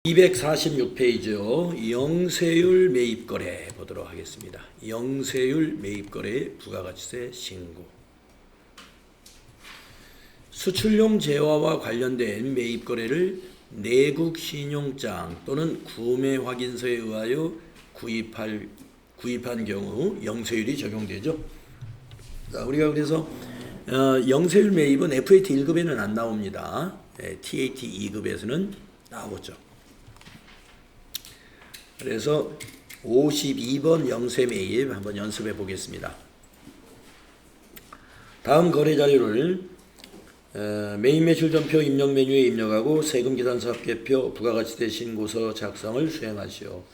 246페이지요. 영세율 매입거래 보도록 하겠습니다. 영세율 매입거래 부가가치세 신고. 수출용 재화와 관련된 매입거래를 내국신용장 또는 구매확인서에 의하여 구입한 경우 영세율이 적용되죠. 자, 우리가 그래서 영세율 매입은 FAT 1급에는 안 나옵니다. TAT 2급에서는 나오죠. 그래서 52번 영세 매입 한번 연습해 보겠습니다. 다음 거래 자료를 매입 매출 전표 입력 메뉴에 입력하고 세금 계산서 합계표 부가가치세 신고서 작성을 수행하시오.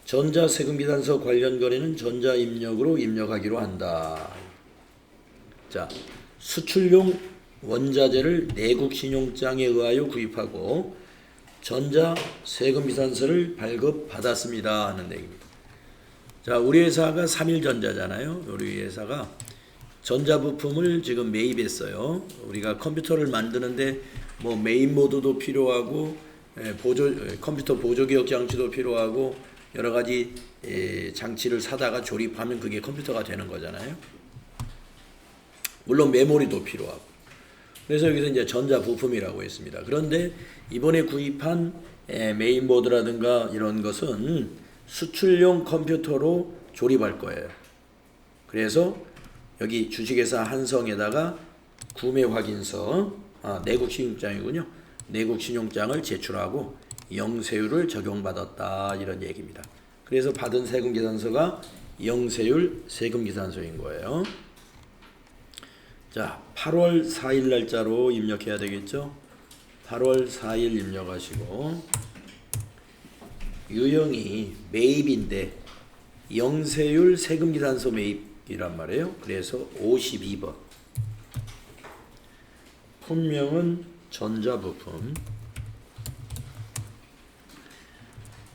전자 세금 계산서 관련 거래는 전자 입력으로 입력하기로 한다. 자, 수출용 원자재를 내국 신용장에 의하여 구입하고 전자 세금 계산서를 발급받았습니다 하는 얘기입니다. 자, 우리 회사가 3일전자잖아요. 우리 회사가 전자부품을 지금 매입했어요. 우리가 컴퓨터를 만드는데 뭐 메인보드도 필요하고 컴퓨터 보조기억 장치도 필요하고 여러 가지 장치를 사다가 조립하면 그게 컴퓨터가 되는 거잖아요. 물론 메모리도 필요하고. 그래서 여기서 이제 전자부품이라고 했습니다. 그런데 이번에 구입한 메인보드라든가 이런 것은 수출용 컴퓨터로 조립할 거예요. 그래서 여기 주식회사 한성에다가 구매 확인서, 내국신용장이군요. 내국신용장을 제출하고 영세율을 적용받았다 이런 얘기입니다. 그래서 받은 세금계산서가 영세율 세금계산서인 거예요. 자, 8월 4일 날짜로 입력해야 되겠죠. 8월 4일 입력하시고 유형이 매입인데 영세율 세금계산서 매입이란 말이에요. 그래서 52번. 품명은 전자부품.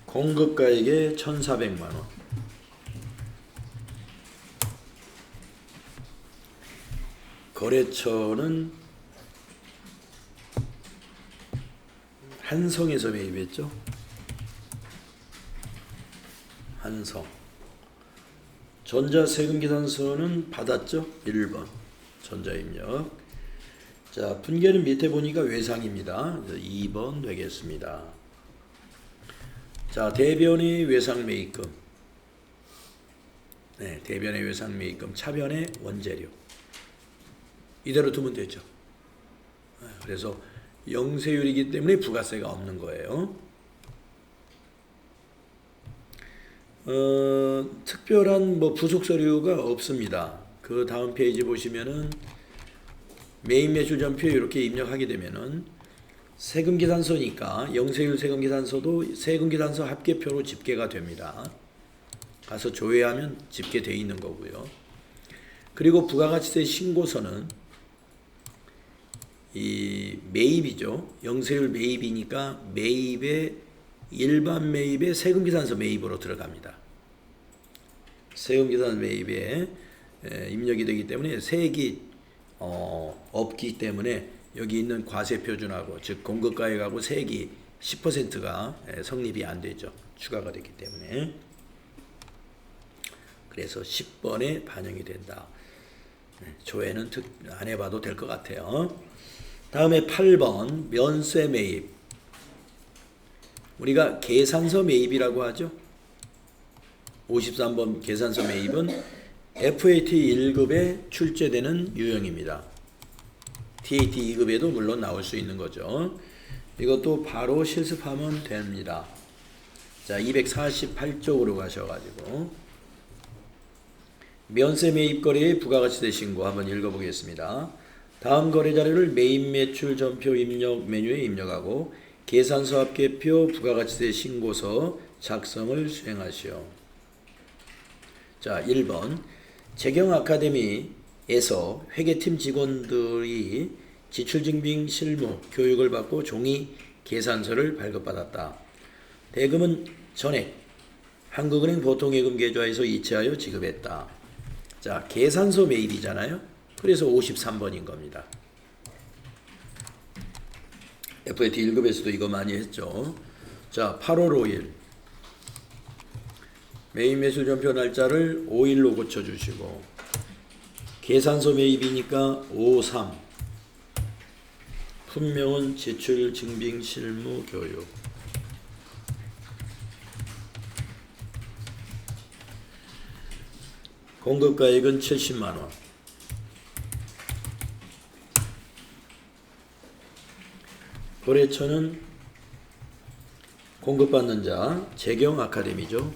공급가액에 1,400만 원. 거래처는 한성에서 매입했죠. 한성. 전자세금계산서는 받았죠. 1번. 전자입력. 자, 분계는 밑에 보니까 외상입니다. 2번 되겠습니다. 자, 대변의 외상매입금. 네, 대변의 외상매입금. 차변의 원재료. 이대로 두면 되죠. 그래서 영세율이기 때문에 부가세가 없는 거예요. 특별한 부속 서류가 없습니다. 그 다음 페이지 보시면은 매입 매출 전표에 이렇게 입력하게 되면은 세금계산서니까 영세율 세금계산서도 세금계산서 합계표로 집계가 됩니다. 가서 조회하면 집계되어 있는 거고요. 그리고 부가가치세 신고서는 이 매입이죠. 영세율 매입이니까 매입에 일반 매입에 세금계산서 매입으로 들어갑니다. 세금계산서 매입에 입력이 되기 때문에 세액이 없기 때문에 여기 있는 과세표준하고 즉 공급가액하고 세액이 10%가 성립이 안 되죠. 추가가 됐기 때문에. 그래서 10번에 반영이 된다. 조회는 안 해봐도 될 것 같아요. 다음에 8번 면세 매입. 우리가 계산서 매입이라고 하죠. 53번 계산서 매입은 FAT 1급에 출제되는 유형입니다. TAT 2급에도 물론 나올 수 있는 거죠. 이것도 바로 실습하면 됩니다. 자, 248쪽으로 가셔가지고 면세 매입 거래의 부가가치세 신고 한번 읽어보겠습니다. 다음 거래 자료를 매입 매출 전표 입력 메뉴에 입력하고 계산서 합계표 부가가치세 신고서 작성을 수행하시오. 자, 1번. 재경 아카데미에서 회계팀 직원들이 지출증빙 실무 교육을 받고 종이 계산서를 발급받았다. 대금은 전액 한국은행 보통예금 계좌에서 이체하여 지급했다. 자, 계산서 매입이잖아요. 그래서 53번인 겁니다. FAT 1급에서도 이거 많이 했죠. 자, 8월 5일 메인 매출 전표 날짜를 5일로 고쳐주시고 계산서 매입이니까 53 품명은 제출 증빙 실무 교육 공급가액은 70만원 거래처는 공급받는 자 재경 아카데미죠.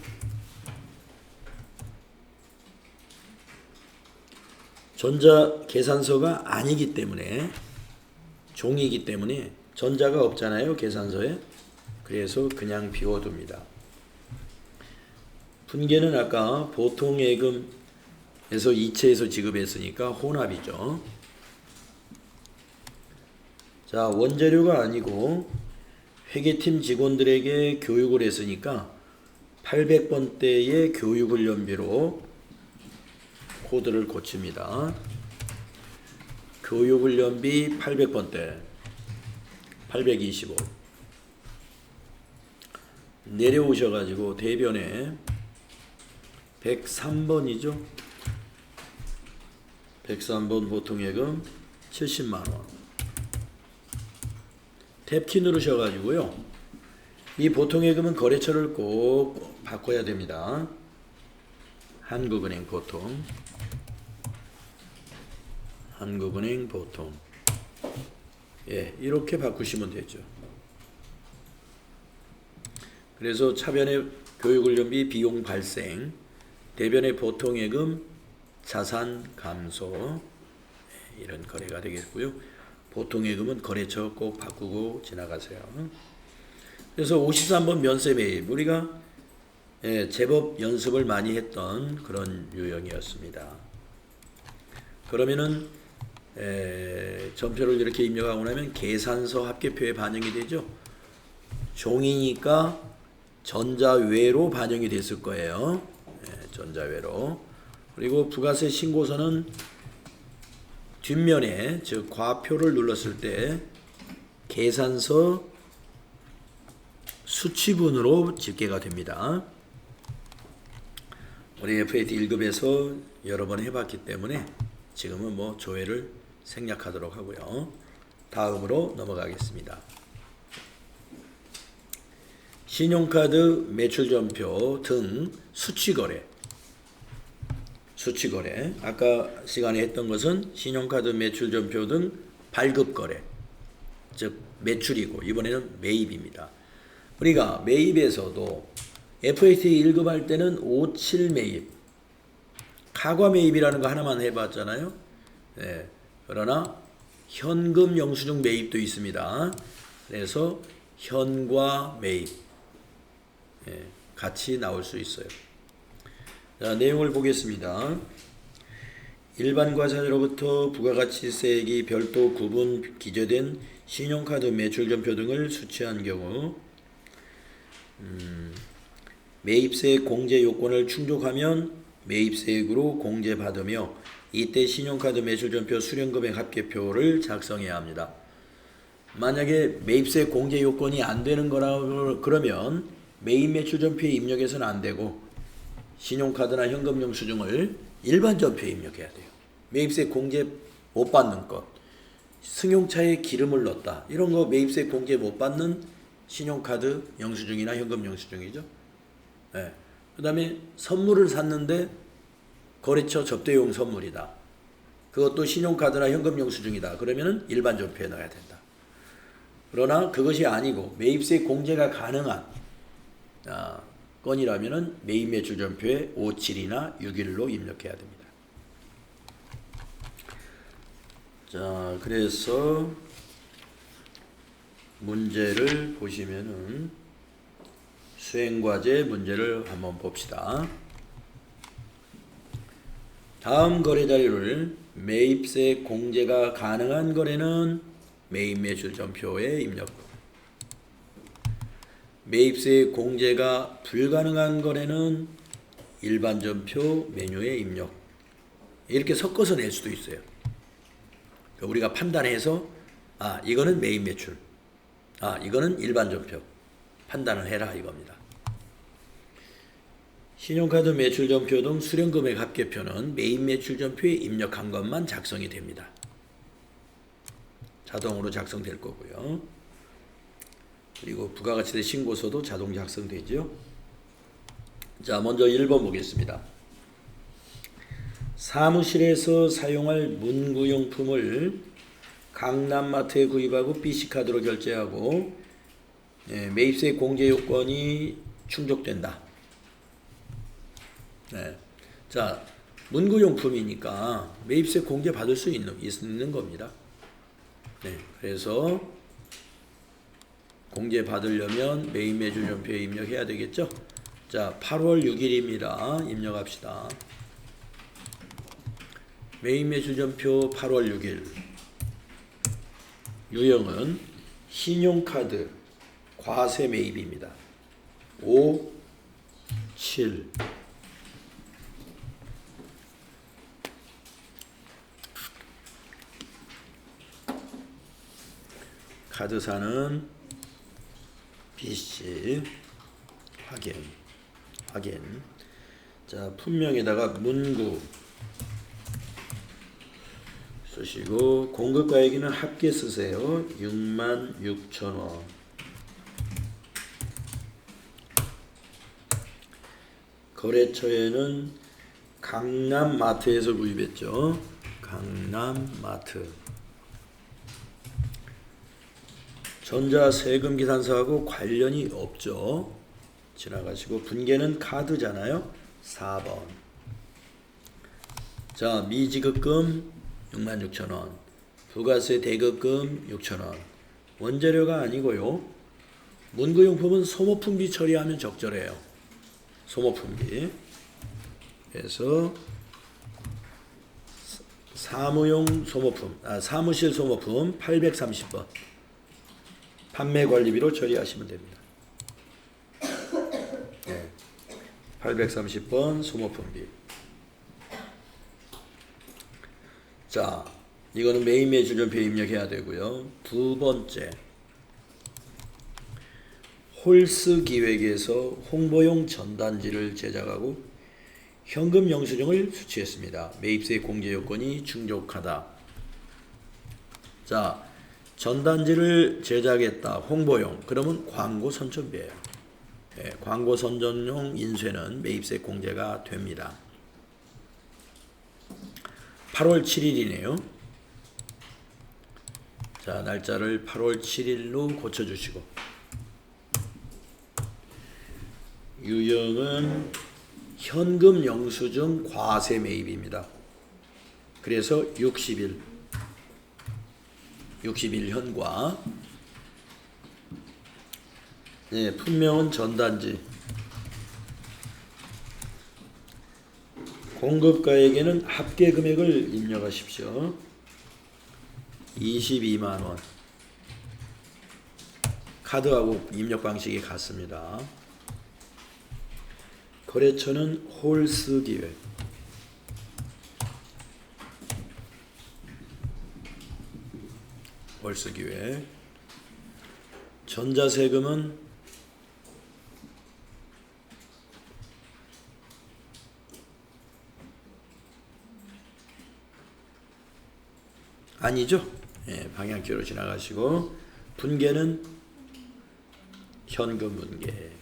전자 계산서가 아니기 때문에 종이기 때문에 전자가 없잖아요. 계산서에. 그래서 그냥 비워둡니다. 분계는 아까 보통예금에서 이체해서 지급했으니까 혼합이죠. 자, 원재료가 아니고 회계팀 직원들에게 교육을 했으니까 800번대의 교육훈련비로 코드를 고칩니다. 교육훈련비 800번대 825 내려오셔가지고 대변에 103번이죠. 103번 보통예금 70만원 탭키 누르셔가지고요. 이 보통예금은 거래처를 꼭 바꿔야 됩니다. 한국은행 보통 한국은행 보통 예, 이렇게 바꾸시면 되죠. 그래서 차변의 교육훈련비 비용 발생 대변의 보통예금 자산 감소 이런 거래가 되겠고요. 보통예금은 거래처 꼭 바꾸고 지나가세요. 그래서 53번 면세 매입 우리가 제법 연습을 많이 했던 그런 유형이었습니다. 그러면은 전표를 이렇게 입력하고 나면 계산서 합계표에 반영이 되죠. 종이니까 전자외로 반영이 됐을 거예요. 전자외로. 그리고 부가세 신고서는 뒷면에 즉 과표를 눌렀을 때 계산서 수치분으로 집계가 됩니다. 우리 FAT 1급에서 여러 번 해봤기 때문에 지금은 뭐 조회를 생략하도록 하고요. 다음으로 넘어가겠습니다. 신용카드 매출전표 등 수치거래 수치거래 아까 시간에 했던 것은 신용카드 매출전표 등 발급거래 즉 매출이고 이번에는 매입입니다. 우리가 매입에서도 FAT 1급 할 때는 57 매입 카과 매입이라는 거 하나만 해봤잖아요. 네. 그러나 현금 영수증 매입도 있습니다. 그래서 현과 매입 같이 나올 수 있어요. 자, 내용을 보겠습니다. 일반 과세자로부터 부가가치세액이 별도 구분 기재된 신용카드 매출전표 등을 수취한 경우 매입세 공제 요건을 충족하면 매입세액으로 공제받으며 이때 신용카드 매출전표 수령금액 합계표를 작성해야 합니다. 만약에 매입세 공제 요건이 안 되는 거라 그러면 매입 매출전표에 입력해서는 안 되고 신용카드나 현금 영수증을 일반 전표에 입력해야 돼요. 매입세 공제 못 받는 것, 승용차에 기름을 넣었다 이런 거 매입세 공제 못 받는 신용카드 영수증이나 현금 영수증이죠. 네. 그 다음에 선물을 샀는데 거래처 접대용 선물이다. 그것도 신용카드나 현금 영수증이다. 그러면은 일반 전표에 넣어야 된다. 그러나 그것이 아니고 매입세 공제가 가능한 건이라면은 매입 매출 전표에 57이나 61로 입력해야 됩니다. 자, 그래서 문제를 보시면은 수행과제 문제를 한번 봅시다. 다음 거래 자료를 매입세 공제가 가능한 거래는 매입 매출 전표에 입력. 매입세 공제가 불가능한 거래는 일반 전표 메뉴에 입력. 이렇게 섞어서 낼 수도 있어요. 우리가 판단해서 이거는 매입 매출, 이거는 일반 전표 판단을 해라 이겁니다. 신용카드 매출전표 등 수령금액 합계표는 메인 매출전표에 입력한 것만 작성이 됩니다. 자동으로 작성될 거고요. 그리고 부가가치세 신고서도 자동 작성되죠. 자, 먼저 1번 보겠습니다. 사무실에서 사용할 문구용품을 강남마트에 구입하고 BC카드로 결제하고 매입세 공제 요건이 충족된다. 네. 자, 문구용품이니까 매입세 공제 받을 수 있는 겁니다. 네. 그래서 공제 받으려면 메인 매출전표에 입력해야 되겠죠? 자, 8월 6일입니다. 입력합시다. 메인 매출전표 8월 6일. 유형은 신용카드 과세 매입입니다. 5, 7. 카드사는 BC 확인. 자, 품명에다가 문구 쓰시고 공급가액은 합계 쓰세요. 66,000원. 거래처에는 강남마트에서 구입했죠. 강남마트. 전자세금계산서하고 관련이 없죠. 지나가시고 분계는 카드잖아요. 4번. 자, 미지급금 66,000원. 부가세 대급금 6,000원. 원재료가 아니고요. 문구용품은 소모품비 처리하면 적절해요. 소모품비. 그래서 사무용 소모품, 사무실 소모품 830번. 판매관리비로 처리하시면 됩니다. 네. 830번 소모품비. 자, 이거는 메인 매출전표에 입력해야 되고요. 두 번째, 홀스 기획에서 홍보용 전단지를 제작하고 현금 영수증을 수취했습니다. 매입세 공제 요건이 충족하다. 자, 전단지를 제작했다. 홍보용. 그러면 광고 선전비예요. 네, 광고 선전용 인쇄는 매입세 공제가 됩니다. 8월 7일이네요. 자, 날짜를 8월 7일로 고쳐주시고 유형은 현금 영수증 과세 매입입니다. 그래서 60일 현과. 네, 품명은 전단지. 공급가액에는 합계 금액을 입력하십시오. 22만원. 카드하고 입력 방식이 같습니다. 거래처는 홀스기획. 홀스기획. 전자세금은 아니죠. 예, 방향키로 지나가시고 분계는 현금 분계.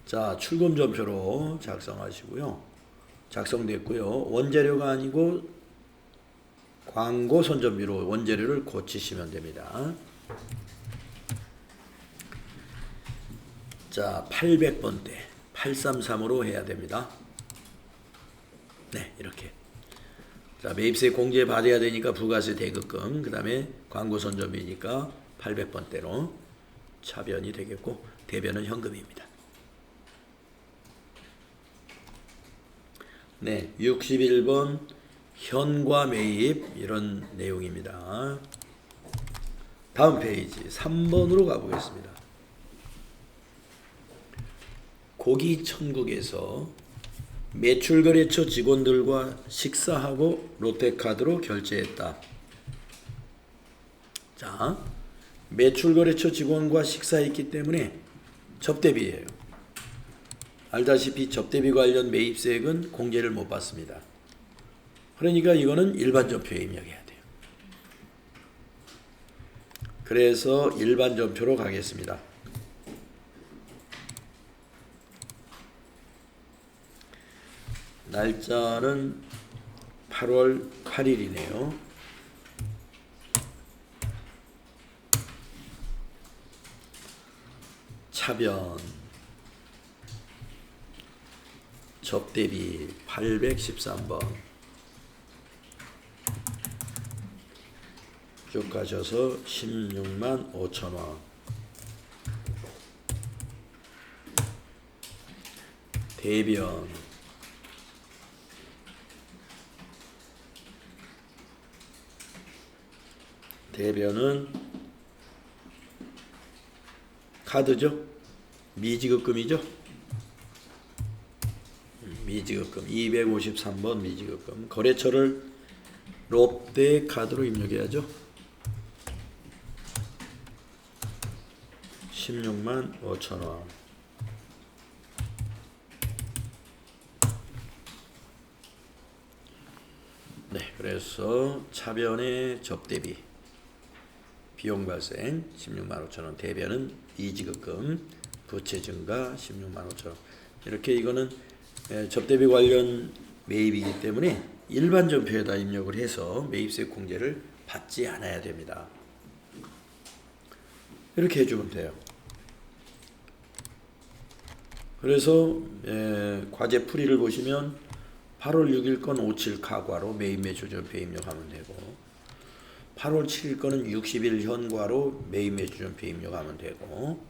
자, 출금전표로 작성하시고요. 작성됐고요. 원재료가 아니고 광고 선전비로 원재료를 고치시면 됩니다. 자, 800번대 833으로 해야 됩니다. 네, 이렇게. 자, 매입세 공제 받아야 되니까 부가세 대급금, 그 다음에 광고 선전비니까 800번대로 차변이 되겠고 대변은 현금입니다. 네, 61번 현과 매입 이런 내용입니다. 다음 페이지 3번으로 가보겠습니다. 고기천국에서 매출거래처 직원들과 식사하고 롯데카드로 결제했다. 자, 매출거래처 직원과 식사했기 때문에 접대비예요. 알다시피 접대비 관련 매입세액은 공제를 못 받습니다. 그러니까 이거는 일반 전표에 입력해야 돼요. 그래서 일반 전표로 가겠습니다. 날짜는 8월 8일이네요. 차변 접대비 813번 쭉 가셔서 16만 5천원 대변은 카드죠? 미지급금이죠? 미지급금 253번 미지급금 거래처를 롯데카드로 입력해야죠. 16만 5천원 네, 그래서 차변의 접대비 비용 발생 16만 5천원 대변은 미지급금 부채 증가 16만 5천원 이렇게 이거는 접대비 관련 매입이기 때문에 일반 전표에다 입력을 해서 매입세 공제를 받지 않아야 됩니다. 이렇게 해주면 돼요. 그래서 과제 풀이를 보시면 8월 6일 건 57 카과로 매입 매출 전표에 입력하면 되고 8월 7일 거는 60일 현과로 매입 매출 전표에 입력하면 되고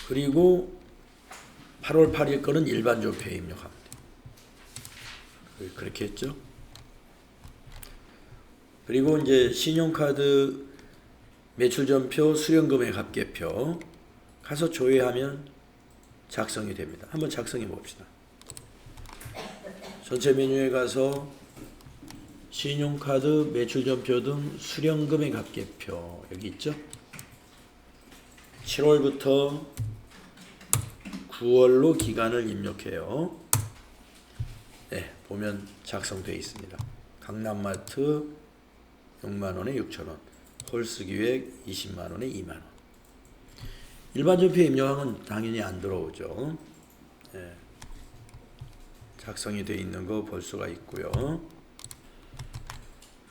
그리고 8월 8일 거는 일반 전표에 입력하면 돼요. 그렇게 했죠. 그리고 이제 신용카드 매출전표 수령금액 합계표 가서 조회하면 작성이 됩니다. 한번 작성해 봅시다. 전체 메뉴에 가서 신용카드 매출전표 등 수령금액 합계표 여기 있죠. 7월부터 9월로 기간을 입력해요. 네, 보면 작성되어 있습니다. 강남마트 6만원에 6천원, 홀스기획 20만원에 2만원. 일반 전표에 입력하면 당연히 안 들어오죠. 네, 작성이 되어 있는 거 볼 수가 있고요.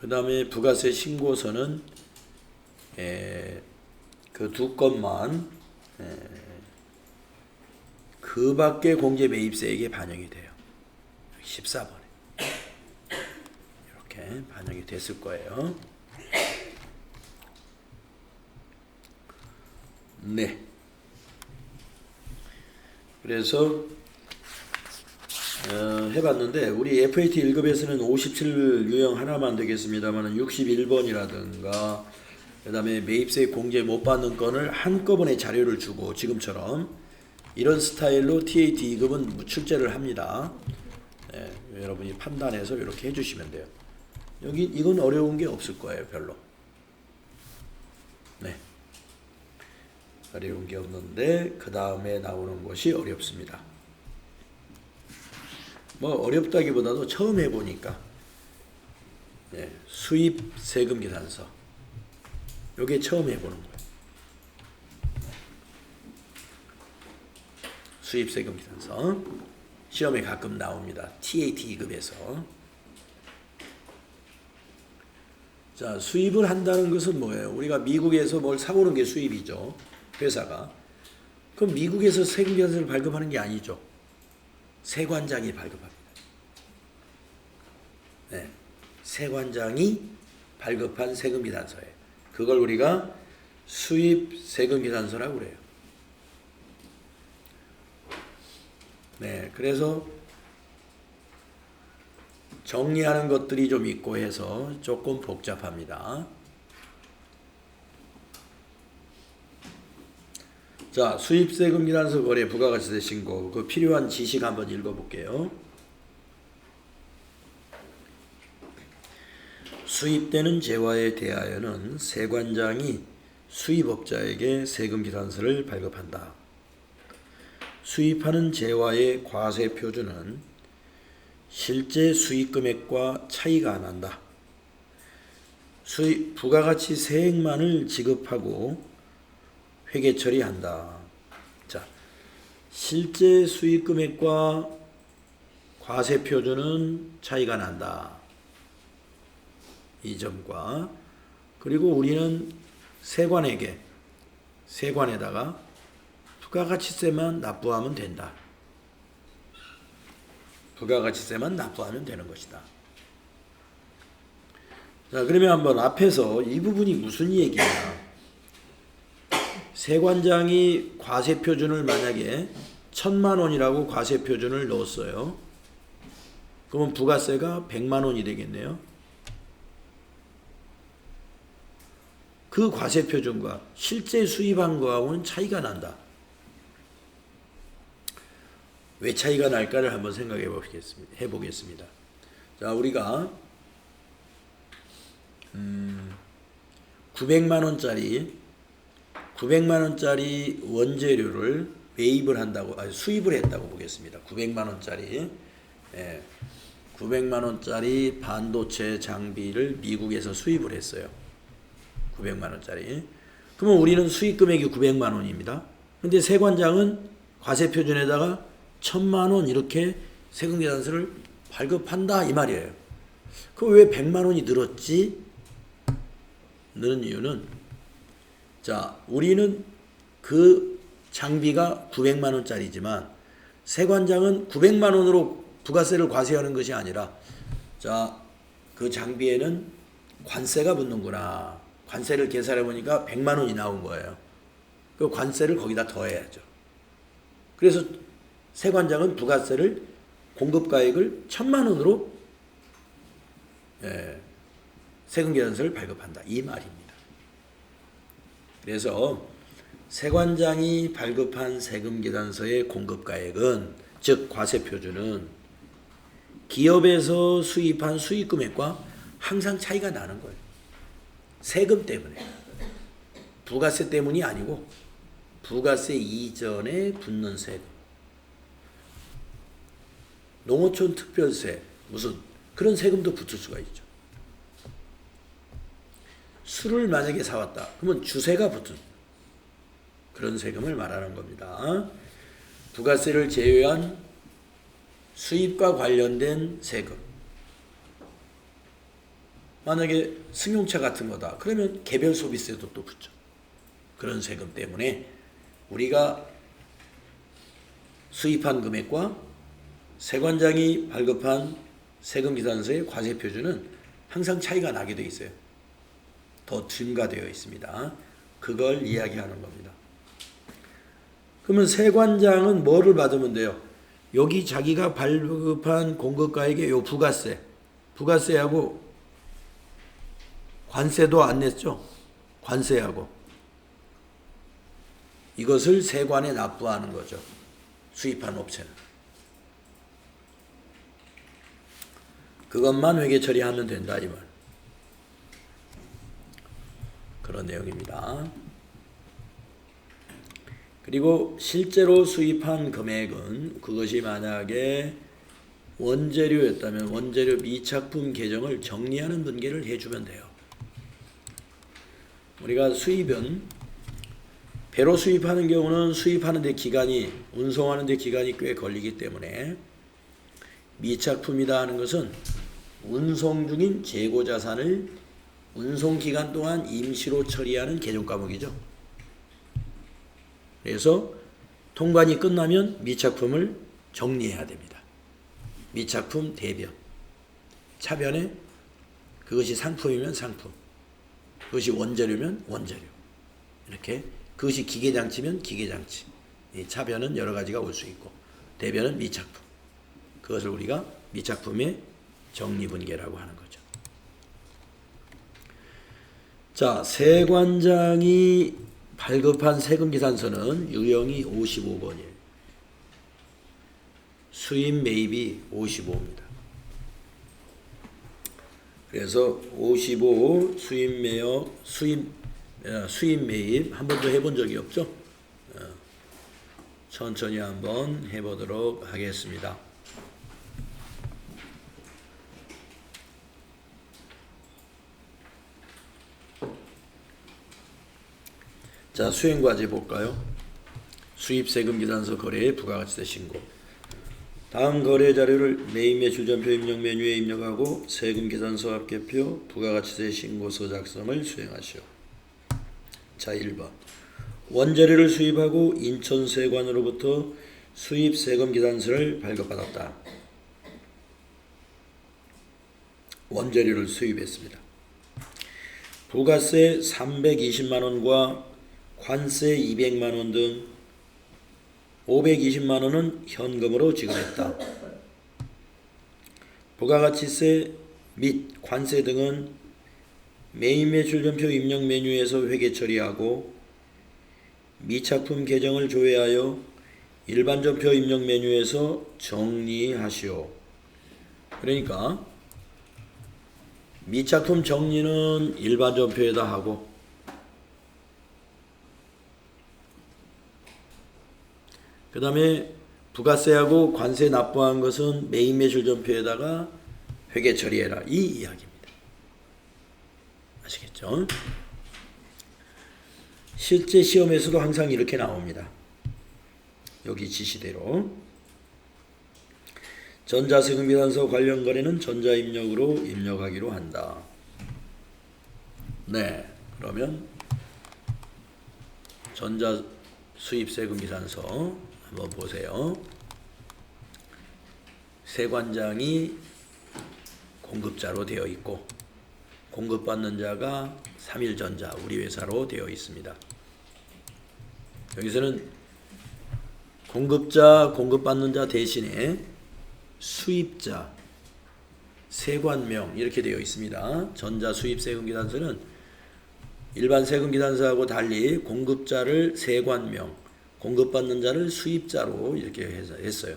그 다음에 부가세 신고서는 그 두 건만 그 밖에 공제 매입세액에 반영이 돼요. 14번에 이렇게 반영이 됐을 거예요. 네. 그래서 해봤는데 우리 FAT 1급에서는 57 유형 하나만 되겠습니다만 61번이라든가 그 다음에 매입세 공제 못 받는 건을 한꺼번에 자료를 주고 지금처럼 이런 스타일로 TAT 2급은 출제를 합니다. 네, 여러분이 판단해서 이렇게 해주시면 돼요. 여기 이건 어려운 게 없을 거예요, 별로. 네, 어려운 게 없는데 그 다음에 나오는 것이 어렵습니다. 뭐 어렵다기보다도 처음 해보니까 네, 수입 세금 계산서 요게 처음 해보는 거예요. 수입 세금 계산서 시험에 가끔 나옵니다. TAT 2급에서. 자, 수입을 한다는 것은 뭐예요? 우리가 미국에서 뭘 사오는 게 수입이죠. 회사가. 그럼 미국에서 세금 계산서를 발급하는 게 아니죠. 세관장이 발급합니다. 네, 세관장이 발급한 세금 계산서예요. 그걸 우리가 수입 세금 계산서라고 그래요. 네, 그래서 정리하는 것들이 좀 있고 해서 조금 복잡합니다. 자, 수입세금 계산서 거래 부가가치세 신고 그 필요한 지식 한번 읽어볼게요. 수입되는 재화에 대하여는 세관장이 수입업자에게 세금기산서를 발급한다. 수입하는 재화의 과세 표준은 실제 수입금액과 차이가 난다. 부가가치 세액만을 지급하고 회계 처리한다. 자, 실제 수입금액과 과세 표준은 차이가 난다. 이 점과 그리고 우리는 세관에다가 부가가치세만 납부하면 된다. 부가가치세만 납부하면 되는 것이다. 자, 그러면 한번 앞에서 이 부분이 무슨 얘기냐? 세관장이 과세 표준을 만약에 1,000만 원이라고 과세 표준을 넣었어요. 그러면 부가세가 100만 원이 되겠네요. 그 과세 표준과 실제 수입한 거하고는 차이가 난다. 왜 차이가 날까를 한번 생각해 보겠습니다. 자, 우리가 900만 원짜리 원재료를 매입을 한다고, 수입을 했다고 보겠습니다. 900만 원짜리 900만 원짜리 반도체 장비를 미국에서 수입을 했어요. 900만 원짜리. 그러면 우리는 수입 금액이 900만 원입니다. 근데 세관장은 과세 표준에다가 1,000만 원 이렇게 세금계산서를 발급한다 이 말이에요. 그럼 왜 100만 원이 늘었지? 느는 이유는, 자, 우리는 그 장비가 900만 원짜리지만 세관장은 900만 원으로 부가세를 과세하는 것이 아니라, 자, 그 장비에는 관세가 붙는구나. 관세를 계산해 보니까 100만 원이 나온 거예요. 그 관세를 거기다 더해야죠. 그래서 세관장은 부가세를 공급가액을 1,000만 원으로 세금계산서를 발급한다 이 말입니다. 그래서 세관장이 발급한 세금계산서의 공급가액은, 즉 과세표준은 기업에서 수입한 수입금액과 항상 차이가 나는 거예요. 세금 때문에. 부가세 때문이 아니고 부가세 이전에 붙는 세금. 농어촌 특별세 무슨 그런 세금도 붙을 수가 있죠. 술을 만약에 사왔다. 그러면 주세가 붙은 그런 세금을 말하는 겁니다. 부가세를 제외한 수입과 관련된 세금. 만약에 승용차 같은 거다. 그러면 개별 소비세도 또 붙죠. 그런 세금 때문에 우리가 수입한 금액과 세관장이 발급한 세금계산서의 과세표준은 항상 차이가 나게 돼 있어요. 더 증가되어 있습니다. 그걸 이야기하는 겁니다. 그러면 세관장은 뭐를 받으면 돼요? 여기 자기가 발급한 공급가액의 요 부가세하고 관세도 안 냈죠? 관세하고 이것을 세관에 납부하는 거죠. 수입한 업체는. 그것만 회계 처리하면 된다 이 말. 그런 내용입니다. 그리고 실제로 수입한 금액은 그것이 만약에 원재료였다면 원재료 미착품 계정을 정리하는 분계를 해주면 돼요. 우리가 수입은 배로 수입하는 경우는 수입하는 데 기간이, 운송하는 데 기간이 꽤 걸리기 때문에 미착품이다 하는 것은 운송 중인 재고자산을 운송기간 동안 임시로 처리하는 계정과목이죠. 그래서 통관이 끝나면 미착품을 정리해야 됩니다. 미착품 대변, 차변에 그것이 상품이면 상품, 그것이 원재료면 원재료, 이렇게 그것이 기계장치면 기계장치. 이 차변은 여러 가지가 올 수 있고 대변은 미착품. 그것을 우리가 미착품의 정리분계라고 하는 거죠. 자, 세관장이 발급한 세금계산서는 유형이 55번이에요. 수입 매입이 55입니다. 그래서 55 수입 매입 한 번도 해본 적이 없죠. 천천히 한번 해보도록 하겠습니다. 자, 수행과제 볼까요? 수입세금계산서 거래의 부가가치세 신고. 다음 거래 자료를 매입 매출전표 입력 메뉴에 입력하고 세금계산서 합계표 부가가치세 신고서 작성을 수행하시오. 자, 1번. 원재료를 수입하고 인천세관으로부터 수입세금계산서를 발급받았다. 원재료를 수입했습니다. 부가세 320만원과 관세 200만원 등 520만원은 현금으로 지급했다. 부가가치세 및 관세 등은 매입 매출전표 입력 메뉴에서 회계 처리하고 미착품 계정을 조회하여 일반전표 입력 메뉴에서 정리하시오. 그러니까 미착품 정리는 일반전표에다 하고 그 다음에 부가세하고 관세 납부한 것은 매입 매출전표에다가 회계 처리해라. 이 이야기입니다. 아시겠죠? 실제 시험에서도 항상 이렇게 나옵니다. 여기 지시대로. 전자세금계산서 관련 거래는 전자입력으로 입력하기로 한다. 네, 그러면 전자수입세금계산서 한번 보세요. 세관장이 공급자로 되어 있고 공급받는 자가 삼일전자 우리 회사로 되어 있습니다. 여기서는 공급자, 공급받는 자 대신에 수입자, 세관명 이렇게 되어 있습니다. 전자수입세금계산서는 일반 세금계산서하고 달리 공급자를 세관명, 공급받는 자를 수입자로 이렇게 했어요.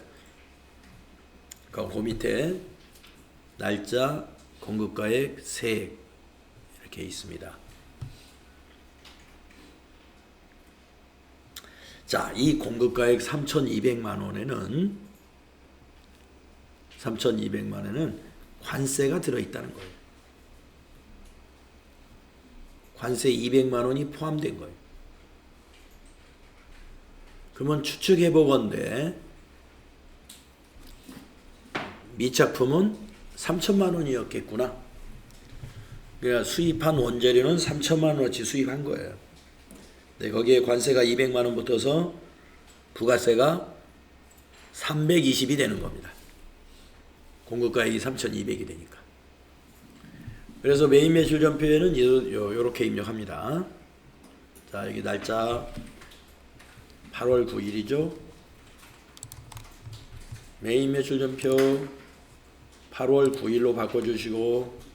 그 밑에 날짜, 공급가액, 세액 이렇게 있습니다. 자, 이 공급가액 3,200만 원에는 관세가 들어있다는 거예요. 관세 200만 원이 포함된 거예요. 그러면 추측해 보건대 미착품은 3천만 원이었겠구나. 그러니까 수입한 원재료는 3천만 원어치 수입한 거예요. 네, 거기에 관세가 200만 원 붙어서 부가세가 320이 되는 겁니다. 공급가액이 3,200이 되니까. 그래서 매입 매출전표에는 이렇게 입력합니다. 자, 여기 날짜 8월 9일이죠. 매입 매출전표 8월 9일로 바꿔주시고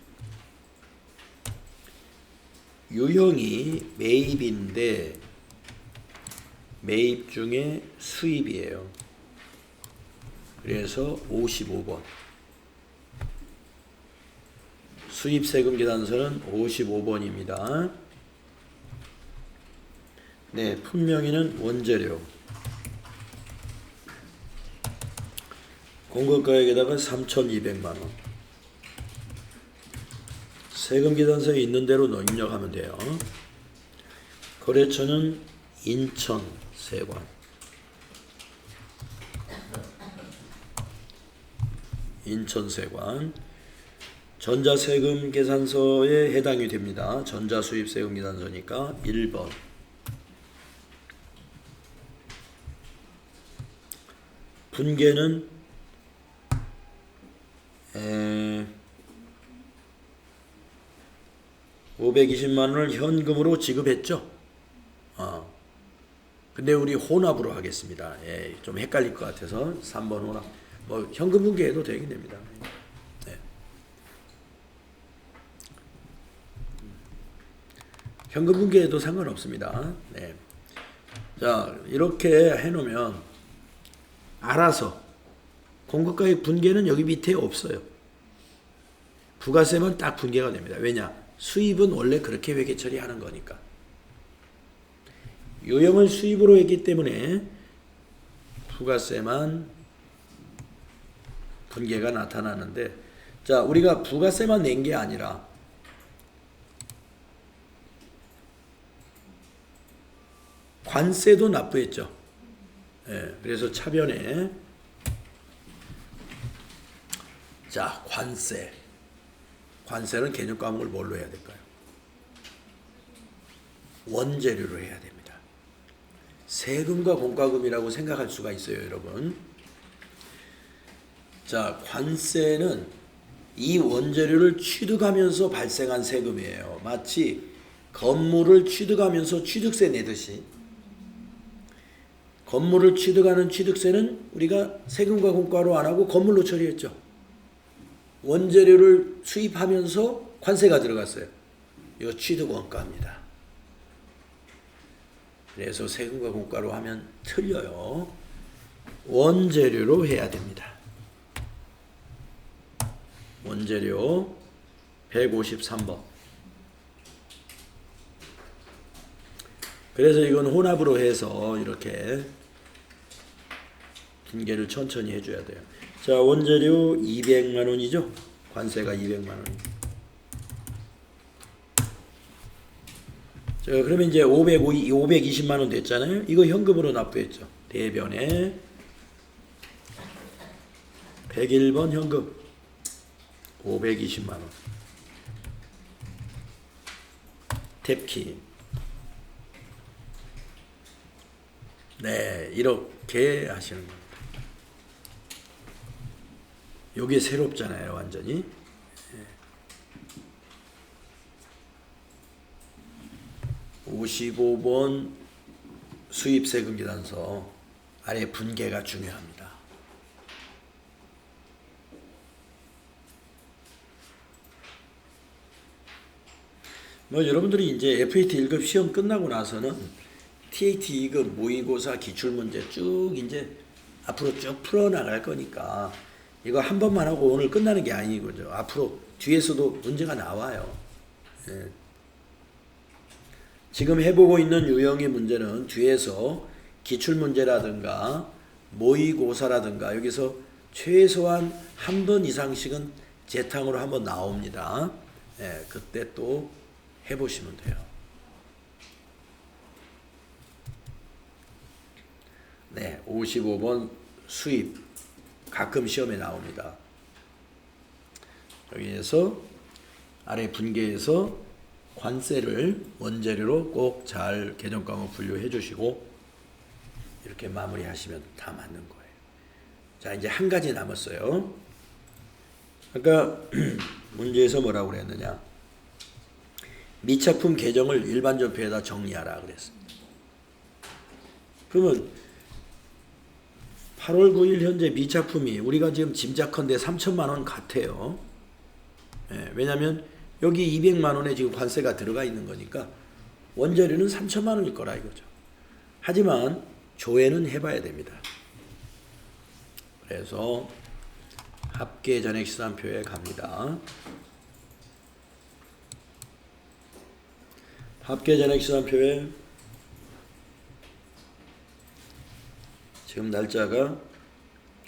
유형이 매입인데 매입 중에 수입이에요. 그래서 55번. 수입세금계산서는 55번입니다. 네, 품명의는 원재료. 공급가액에다가 3,200만 원. 세금계산서에 있는 대로 입력하면 돼요. 거래처는 인천세관. 인천세관. 전자세금계산서에 해당이 됩니다. 전자수입세금계산서니까 1번. 분계는 520만 원을 현금으로 지급했죠. 근데 우리 혼합으로 하겠습니다. 예, 좀 헷갈릴 것 같아서 3번 혼합. 뭐 현금 분계해도 되긴 됩니다. 네. 현금 분계해도 상관없습니다. 네. 자, 이렇게 해놓으면 알아서 공급가액 분계는 여기 밑에 없어요. 부가세만 딱 분개가 됩니다. 왜냐? 수입은 원래 그렇게 회계 처리하는 거니까. 요령을 수입으로 했기 때문에 부가세만 분개가 나타나는데, 자, 우리가 부가세만 낸 게 아니라 관세도 납부했죠. 예, 그래서 차변에, 자, 관세. 관세는 개념 과목을 뭘로 해야 될까요? 원재료로 해야 됩니다. 세금과 공과금이라고 생각할 수가 있어요, 여러분. 자, 관세는 이 원재료를 취득하면서 발생한 세금이에요. 마치 건물을 취득하면서 취득세 내듯이, 건물을 취득하는 취득세는 우리가 세금과 공과로 안 하고 건물로 처리했죠. 원재료를 수입하면서 관세가 들어갔어요. 이거 취득원가입니다. 그래서 세금과 공과로 하면 틀려요. 원재료로 해야 됩니다. 원재료 153번. 그래서 이건 혼합으로 해서 이렇게 분개를 천천히 해줘야 돼요. 자, 원재료 200만 원이죠. 관세가 200만 원. 자, 그러면 이제 520만 원 됐잖아요. 이거 현금으로 납부했죠. 대변에 101번 현금 520만 원. 탭키. 네, 이렇게 하시는 겁니다. 요게 새롭잖아요, 완전히. 55번 수입세금 계산서 아래 분개가 중요합니다. 뭐 여러분들이 이제 FAT 1급 시험 끝나고 나서는 TAT 2급 모의고사 기출문제 쭉 이제 앞으로 쭉 풀어나갈 거니까 이거 한 번만 하고 오늘 끝나는 게 아니고죠. 앞으로 뒤에서도 문제가 나와요. 예. 지금 해보고 있는 유형의 문제는 뒤에서 기출문제라든가 모의고사라든가 여기서 최소한 한 번 이상씩은 재탕으로 한번 나옵니다. 예, 그때 또 해보시면 돼요. 네, 55번 수입 가끔 시험에 나옵니다. 여기에서 아래 분계에서 관세를 원재료로 꼭 잘 개정 과목 분류해 주시고 이렇게 마무리하시면 다 맞는 거예요. 자, 이제 한 가지 남았어요. 아까 문제에서 뭐라고 그랬느냐? 미착품 계정을 일반 전표에다 정리하라 그랬습니다. 그러면 8월 9일 현재 미착품이 우리가 지금 짐작컨대 3천만 원 같아요. 예, 왜냐하면 여기 200만 원에 지금 관세가 들어가 있는 거니까 원재료는 3천만 원일 거라 이거죠. 하지만 조회는 해봐야 됩니다. 그래서 합계 전액시산표에 갑니다. 합계 전액시산표에 지금 날짜가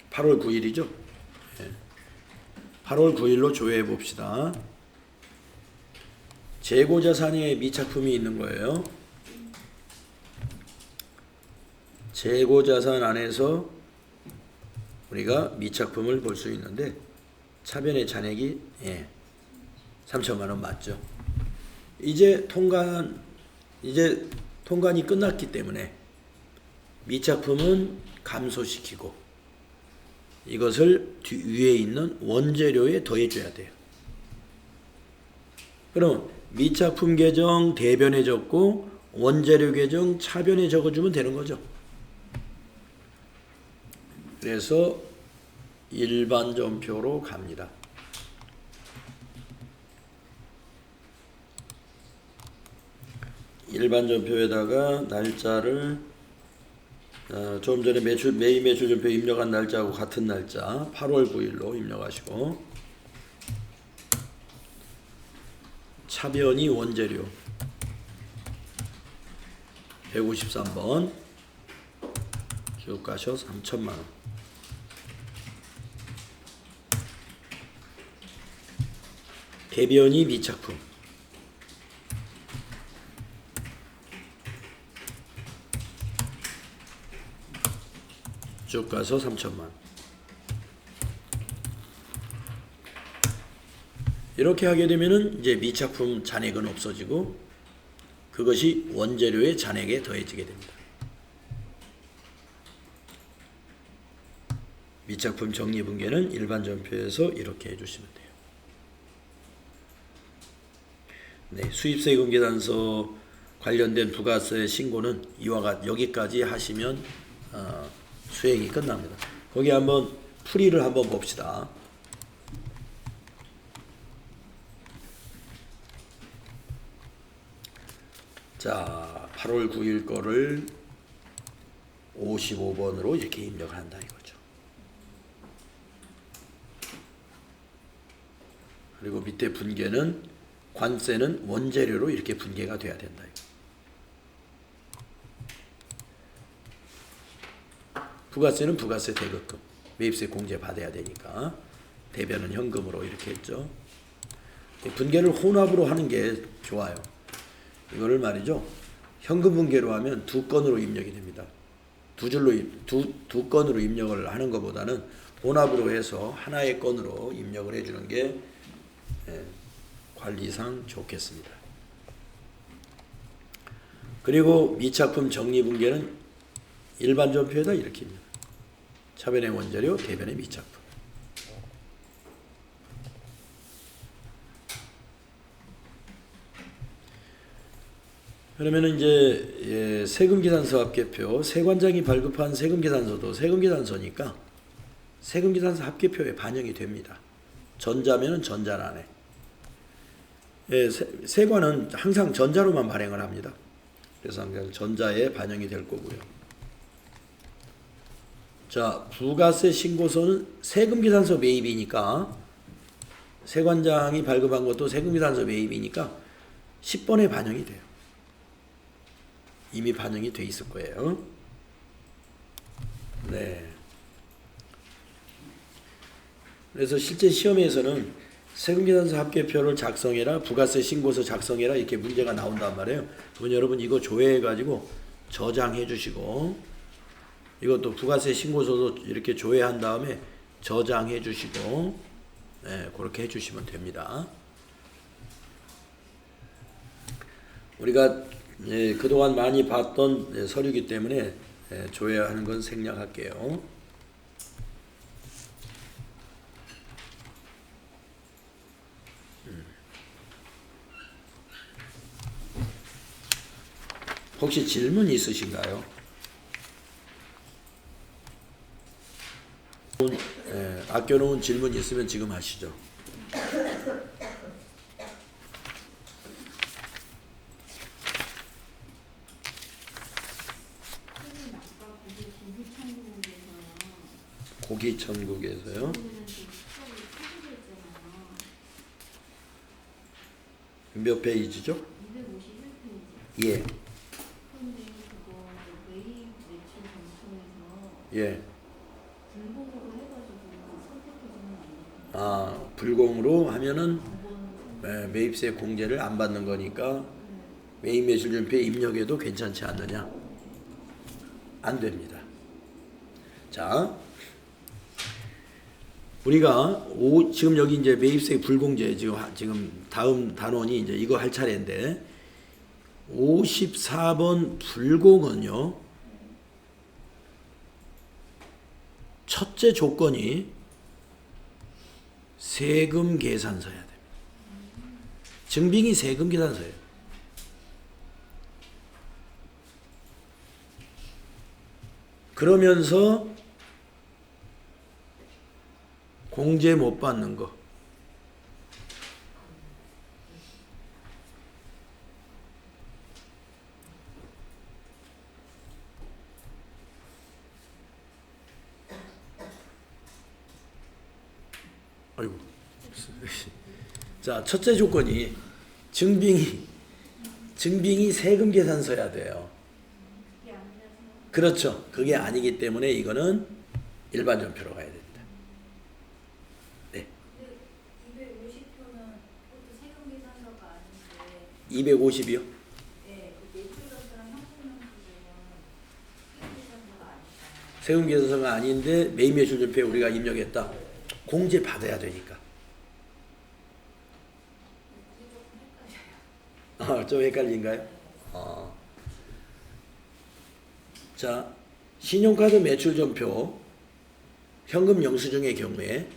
8월 9일이죠. 8월 9일로 조회해 봅시다. 재고자산에 미착품이 있는 거예요. 재고자산 안에서 우리가 미착품을 볼 수 있는데 차변의 잔액이 3천만 원 맞죠. 이제 통관이 끝났기 때문에 미착품은 감소시키고 이것을 위에 있는 원재료에 더해줘야 돼요. 그럼 미착품 계정 대변에 적고 원재료 계정 차변에 적어주면 되는 거죠. 그래서 일반 전표로 갑니다. 일반 전표에다가 날짜를 좀 전에 매일 매출 전표 입력한 날짜하고 같은 날짜 8월 9일로 입력하시고 차변이 원재료 153번 쭉 가셔 3천만원. 배변이 미착품 쭉 가서 3천만. 이렇게 하게 되면은 이제 미착품 잔액은 없어지고 그것이 원재료의 잔액에 더해지게 됩니다. 미착품 정리분계는 일반 전표에서 이렇게 해주시면 돼요. 네, 수입세금계산서 관련된 부가세 신고는 이와 같이 여기까지 하시면 수행이 끝납니다. 거기 한번 풀이를 한번 봅시다. 자, 8월 9일 거를 55번으로 이렇게 입력을 한다 이거죠. 그리고 밑에 분계는 관세는 원재료로 이렇게 분계가 돼야 된다 이거. 부가세는 부가세 대급금, 매입세 공제 받아야 되니까 대변은 현금으로 이렇게 했죠. 분계를 혼합으로 하는 게 좋아요. 이거를 말이죠. 현금 분계로 하면 두 건으로 입력이 됩니다. 두 건으로 입력을 하는 것보다는 혼합으로 해서 하나의 건으로 입력을 해주는 게 관리상 좋겠습니다. 그리고 미착품 정리분계는 일반 전표에다 이렇게 입니다. 차변의 원재료, 대변의 미착품. 그러면 이제 세금계산서 합계표, 세관장이 발급한 세금계산서도 세금계산서니까 세금계산서 합계표에 반영이 됩니다. 전자면은 전자란에. 세관은 항상 전자로만 발행을 합니다. 그래서 항상 전자에 반영이 될 거고요. 자, 부가세 신고서는 세금계산서 매입이니까 세관장이 발급한 것도 세금계산서 매입이니까 10번에 반영이 돼요. 이미 반영이 돼 있을 거예요. 네. 그래서 실제 시험에서는 세금계산서 합계표를 작성해라, 부가세 신고서 작성해라 이렇게 문제가 나온단 말이에요. 그럼 여러분 이거 조회해가지고 저장해 주시고 이것도 부가세 신고서도 이렇게 조회한 다음에 저장해 주시고 그렇게 해주시면 됩니다. 우리가 그동안 많이 봤던 서류이기 때문에 조회하는 건 생략할게요. 혹시 질문 있으신가요? 아껴놓은 질문 있으면 지금 하시죠. 고기천국에서요. 몇 페이지죠? 251페이지. 예. 예. 아, 불공으로 하면은 매입세 공제를 안 받는 거니까 매입매출전표에 입력해도 괜찮지 않느냐? 안 됩니다. 자, 우리가 지금 여기 이제 매입세 불공제 지금 다음 단원이 이제 이거 할 차례인데 54번 불공은요. 첫째 조건이 세금 계산서여야 됩니다. 증빙이 세금 계산서예요. 그러면서 공제 못 받는 거. 아이고. 자, 첫째 조건이 증빙이 세금 계산서야 돼요. 그렇죠. 그게 아니기 때문에 이거는 일반 전표로 가야 됩니다. 네. 250표는 그것도 세금 계산서가 아닌데 250이요? 네, 그 매출전표랑 현금영수증은 세금 계산서가 아니잖아요. 세금 계산서가 아닌데 매입 매출 전표에 우리가 입력했다. 공제 받아야 되니까. 그게 조금 헷갈려요. 좀 헷갈린가요? 자, 신용카드 매출 전표, 현금 영수증의 경우에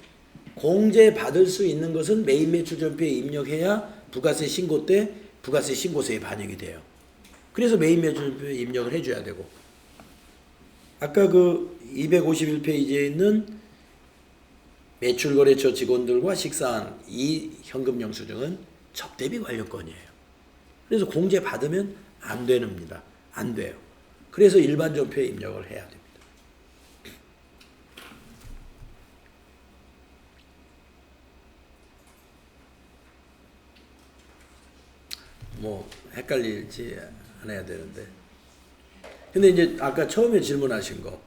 공제 받을 수 있는 것은 매입 매출 전표에 입력해야 부가세 신고 때 부가세 신고서에 반영이 돼요. 그래서 매입 매출 전표에 입력을 해줘야 되고, 아까 그 251페이지에 있는 매출거래처 직원들과 식사한 이 현금 영수증은 접대비 관련권이에요. 그래서 공제 받으면 안 됩니다. 안 돼요. 그래서 일반 전표에 입력을 해야 됩니다. 뭐 헷갈리지 않아야 되는데. 근데 이제 아까 처음에 질문하신 거,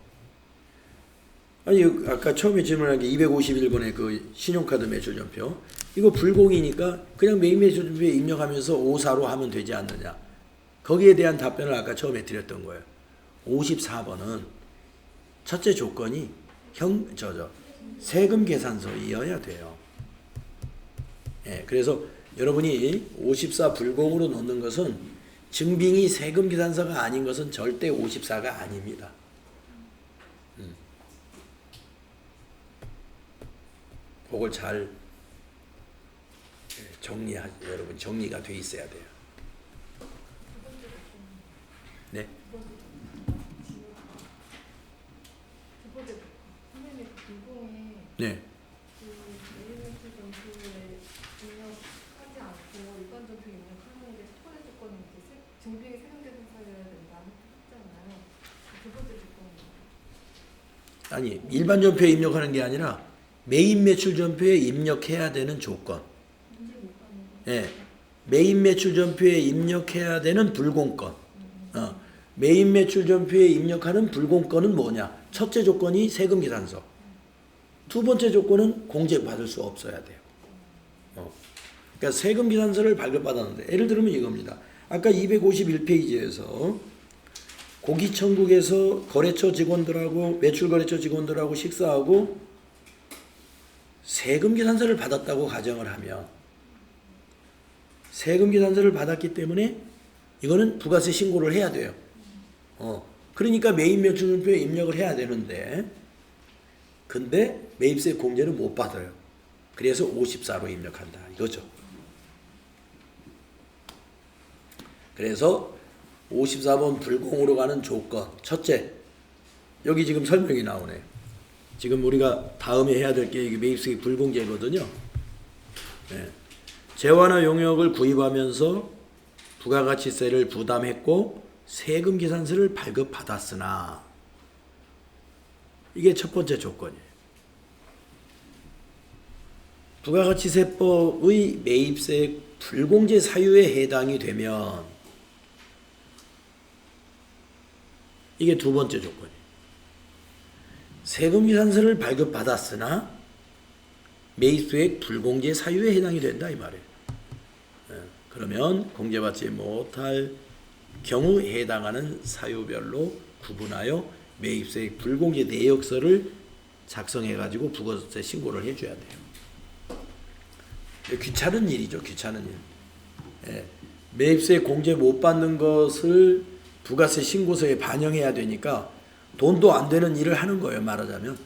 아니 아까 처음에 질문한 게 251번의 그 신용카드 매출 전표, 이거 불공이니까 그냥 매입 매출 전표에 입력하면서 54로 하면 되지 않느냐. 거기에 대한 답변을 아까 처음에 드렸던 거예요. 54번은 첫째 조건이 세금 계산서이어야 돼요. 예, 그래서 여러분이 54 불공으로 넣는 것은 증빙이 세금 계산서가 아닌 것은 절대 54가 아닙니다. 그걸 잘 여러분 정리가 돼 있어야 돼요. 네. 두 번째 선생님 불공에 네. 그 매일매출 전표에 입력하지 않고 일반 전표에 입력하는 게 첫 번째 조건이 이제 증빙이 세금계산서여야 된다는 했잖아요. 두 번째 조건입니다. 아니 일반 전표에 입력하는 게 아니라 매입 매출 전표에 입력해야 되는 조건. 문제 못 가는 거. 예. 매입 매출 전표에 입력해야 되는 불공건. 매입 매출 전표에 입력하는 불공건은 뭐냐? 첫째 조건이 세금 계산서. 두 번째 조건은 공제 받을 수 없어야 돼요. 그러니까 세금 계산서를 발급받았는데, 예를 들면 이겁니다. 아까 251페이지에서 고기천국에서 거래처 직원들하고 매출거래처 직원들하고 식사하고 세금 계산서를 받았다고 가정을 하면, 세금 계산서를 받았기 때문에 이거는 부가세 신고를 해야 돼요. 그러니까 매입 매출 전표에 입력을 해야 되는데, 근데 매입세 공제를 못 받아요. 그래서 54로 입력한다 이거죠. 그래서 54번 불공으로 가는 조건, 첫째, 여기 지금 설명이 나오네요. 지금 우리가 다음에 해야 될 게 매입세 불공제거든요. 네. 재화나 용역을 구입하면서 부가가치세를 부담했고 세금 계산서를 발급받았으나, 이게 첫 번째 조건이에요. 부가가치세법의 매입세 불공제 사유에 해당이 되면 이게 두 번째 조건이에요. 세금 계산서를 발급받았으나 매입수액 불공제 사유에 해당이 된다 이 말이에요. 그러면 공제받지 못할 경우 해당하는 사유별로 구분하여 매입세 불공제 내역서를 작성해 가지고 부가세 신고를 해줘야 돼요. 귀찮은 일이죠. 귀찮은 일. 매입세 공제 못 받는 것을 부가세 신고서에 반영해야 되니까 돈도 안 되는 일을 하는 거예요. 말하자면.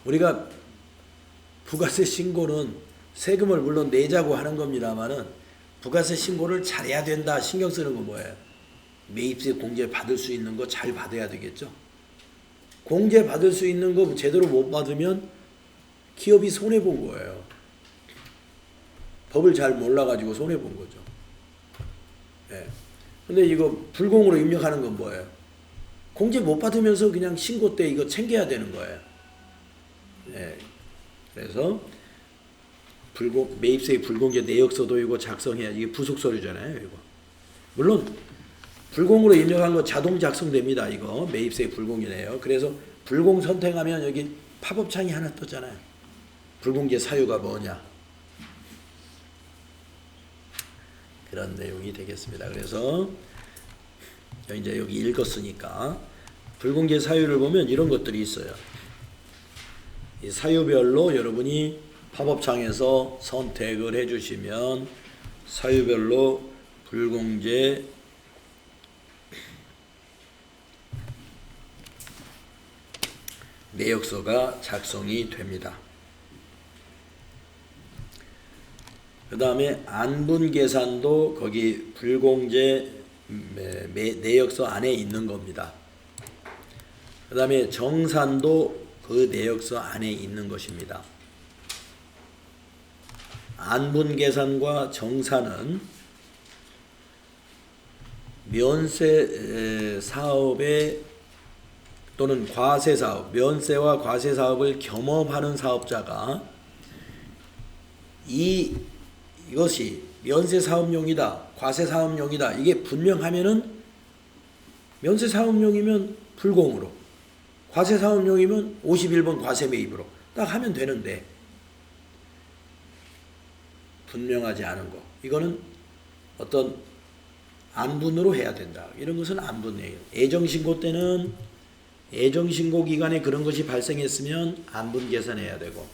우리가 부가세 신고는 세금을 물론 내자고 하는 겁니다만은 부가세 신고를 잘해야 된다 신경 쓰는 건 뭐예요? 매입세 공제 받을 수 있는 거 잘 받아야 되겠죠. 공제 받을 수 있는 거 제대로 못 받으면 기업이 손해 본 거예요. 법을 잘 몰라가지고 손해 본 거죠. 근데 이거 불공으로 입력하는 건 뭐예요? 공제 못 받으면서 그냥 신고 때 이거 챙겨야 되는 거예요. 그래서 매입세액 불공개 내역서도 이거 작성해야 이게 부속 서류잖아요. 이거 물론 불공으로 입력한 거 자동 작성됩니다. 이거 매입세액 불공개네요. 그래서 불공 선택하면 여기 팝업창이 하나 떴잖아요. 불공개 사유가 뭐냐 그런 내용이 되겠습니다. 그래서 이제 여기 읽었으니까 불공개 사유를 보면 이런 것들이 있어요. 이 사유별로 여러분이 팝업창에서 선택을 해주시면 사유별로 불공개 내역서가 작성이 됩니다. 그 다음에 안분계산도 거기 불공제 내역서 안에 있는 겁니다. 그 다음에 정산도 그 내역서 안에 있는 것입니다. 안분계산과 정산은 면세 사업의 또는 과세 사업, 면세와 과세 사업을 겸업하는 사업자가 이것이 면세 사업용이다, 과세 사업용이다 이게 분명하면은 면세 사업용이면 불공으로, 과세 사업용이면 51번 과세 매입으로 딱 하면 되는데 분명하지 않은 거 이거는 어떤 안분으로 해야 된다. 이런 것은 안분이에요. 애정신고 때는 애정신고 기간에 그런 것이 발생했으면 안분 계산해야 되고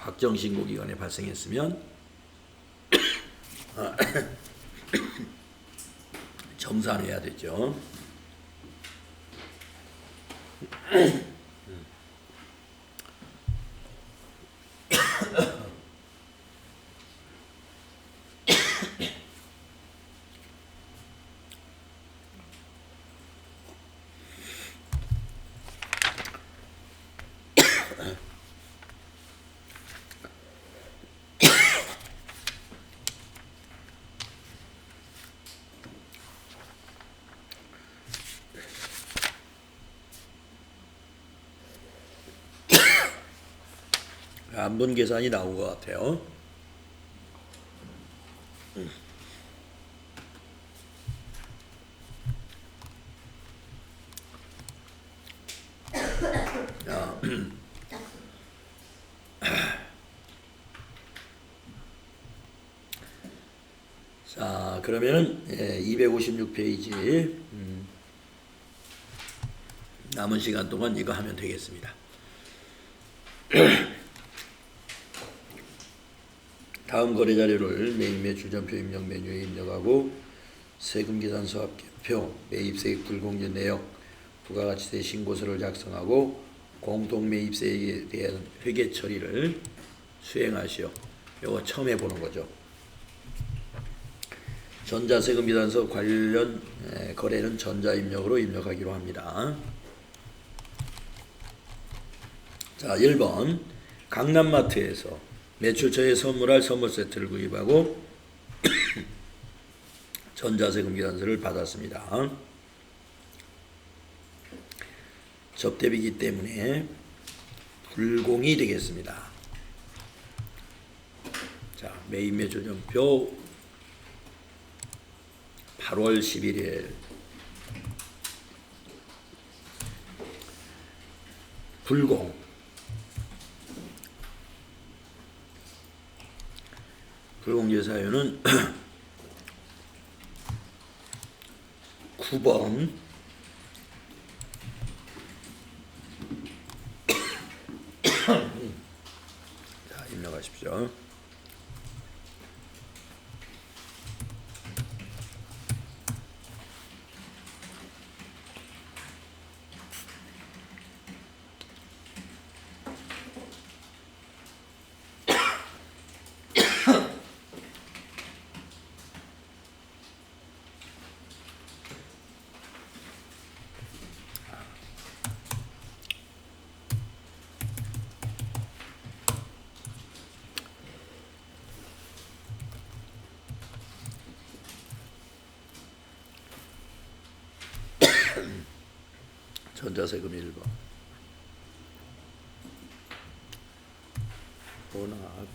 확정신고 기간에 발생했으면 정산해야 되죠. 안분 계산이 나온 것 같아요. 자, 그러면은 256페이지 남은 시간 동안 이거 하면 되겠습니다. 다음 거래 자료를 매입 주점표 입력 메뉴에 입력하고 세금계산서 합계표, 매입세액 불공개 내역, 부가가치세 신고서를 작성하고 공동매입세액에 대한 회계 처리를 수행하시오. 이거 처음 해보는 거죠. 전자세금계산서 관련 거래는 전자입력으로 입력하기로 합니다. 자, 1번 강남마트에서 매출처에 선물할 선물 세트를 구입하고 전자세금 계산서를 받았습니다. 접대비이기 때문에 불공이 되겠습니다. 자, 매입 매출점표 8월 11일 불공 불공개 사유는 9번 자, 입력하십시오. 전자세금 1번 혼합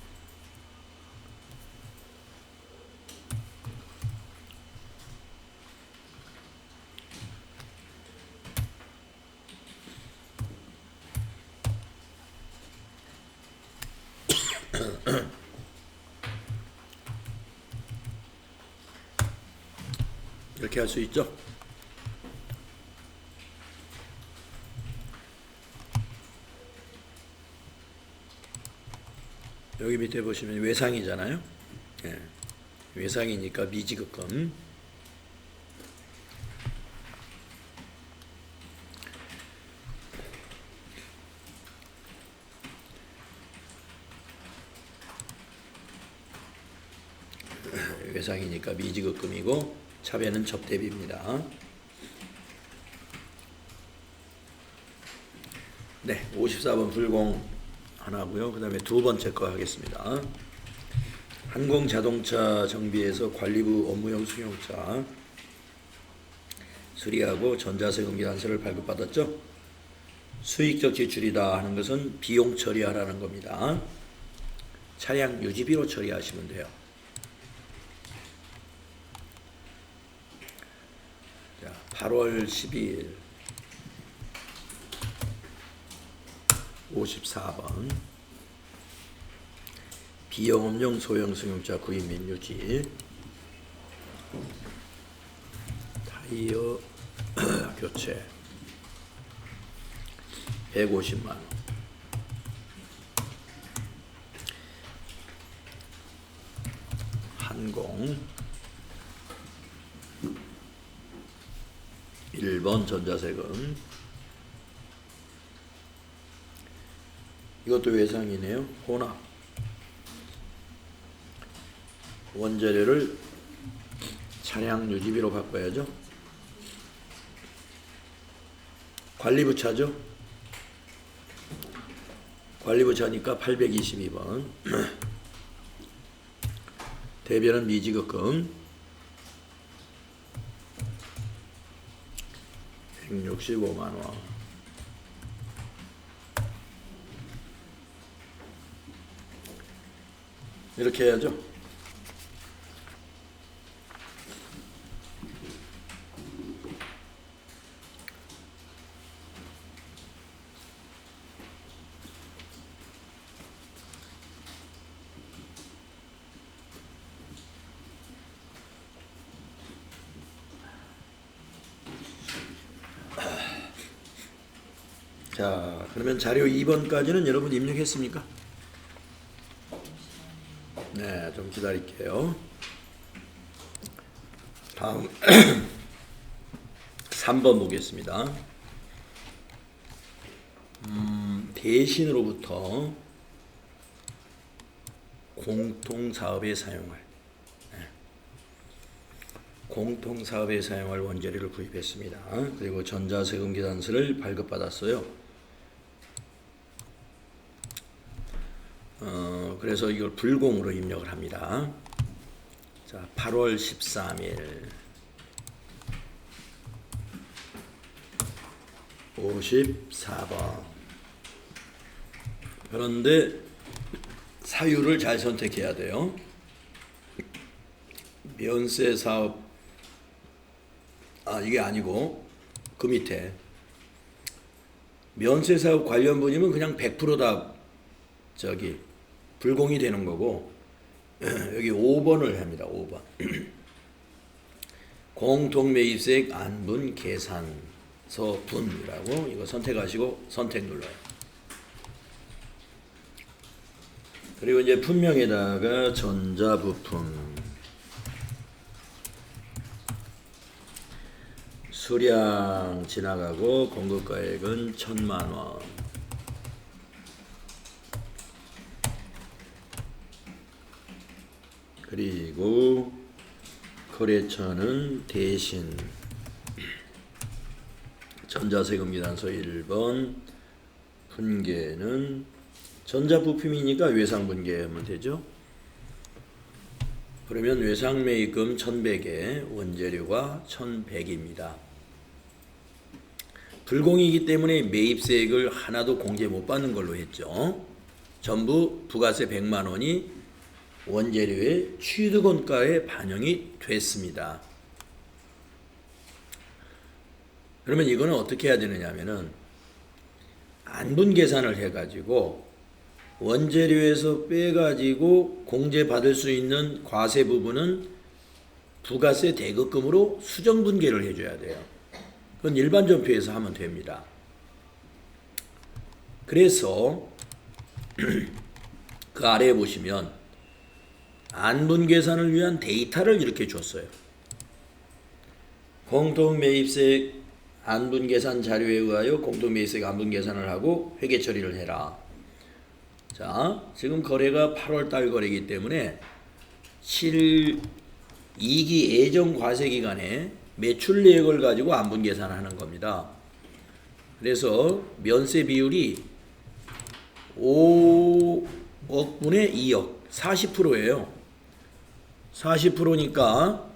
이렇게 할 수 있죠. 여기 밑에 보시면 외상이잖아요. 예. 외상이니까 미지급금. 외상이니까 미지급금이고 차배는 접대비입니다. 네, 54번 불공 하나고요. 그 다음에 두 번째 거 하겠습니다. 항공자동차 정비에서 관리부 업무용 승용차 수리하고 전자세금기관서를 발급받았죠. 수익적 지출이다 하는 것은 비용 처리하라는 겁니다. 차량 유지비로 처리하시면 돼요. 자, 8월 12일 54번 비영업용 소형 승용차 구입 및 유지 타이어 교체 150만원 항공 1번 전자세금 이것도 외상이네요. 혼합 원재료를 차량 유지비로 바꿔야죠. 관리부차죠. 관리부차니까 822번 대별은 미지급금 165만원 이렇게 해야죠. 자, 그러면 자료 2번까지는 여러분 입력했습니까? 네, 좀 기다릴게요. 다음 3번 보겠습니다. 대신으로부터 공통사업에 사용할 공통사업에 사용할 원재료를 구입했습니다. 그리고 전자세금계산서를 발급받았어요. 그래서 이걸 불공으로 입력을 합니다. 자, 8월 13일 54번 그런데 사유를 잘 선택해야 돼요. 면세 사업 이게 아니고 그 밑에 면세 사업 관련분이면 그냥 100%다 불공이 되는 거고 여기 5번을 합니다. 5번 공통매입세액 안분 계산서 분이라고 이거 선택하시고 선택 눌러요. 그리고 이제 품명에다가 전자부품 수량 지나가고 공급가액은 1,000만원 그리고 거래처는 대신 전자세금계산서 1번 분계는 전자부품이니까 외상분계하면 되죠. 그러면 외상매입금 1,100에 원재료가 1,100입니다. 불공이기 때문에 매입세액을 하나도 공제 못 받는 걸로 했죠. 전부 부가세 100만 원이 원재료의 취득원가에 반영이 됐습니다. 그러면 이거는 어떻게 해야 되느냐 하면은 안분 계산을 해가지고 원재료에서 빼가지고 공제 받을 수 있는 과세 부분은 부가세 대급금으로 수정 분계를 해줘야 돼요. 그건 일반 전표에서 하면 됩니다. 그래서 그 아래에 보시면 안분 계산을 위한 데이터를 이렇게 줬어요. 공통매입세액 안분 계산 자료에 의하여 공통매입세액 안분 계산을 하고 회계 처리를 해라. 자, 지금 거래가 8월 달 거래이기 때문에 2기 예정 과세 기간에 매출 내역을 가지고 안분 계산하는 겁니다. 그래서 면세 비율이 5억분의 2억 40%예요. 40%니까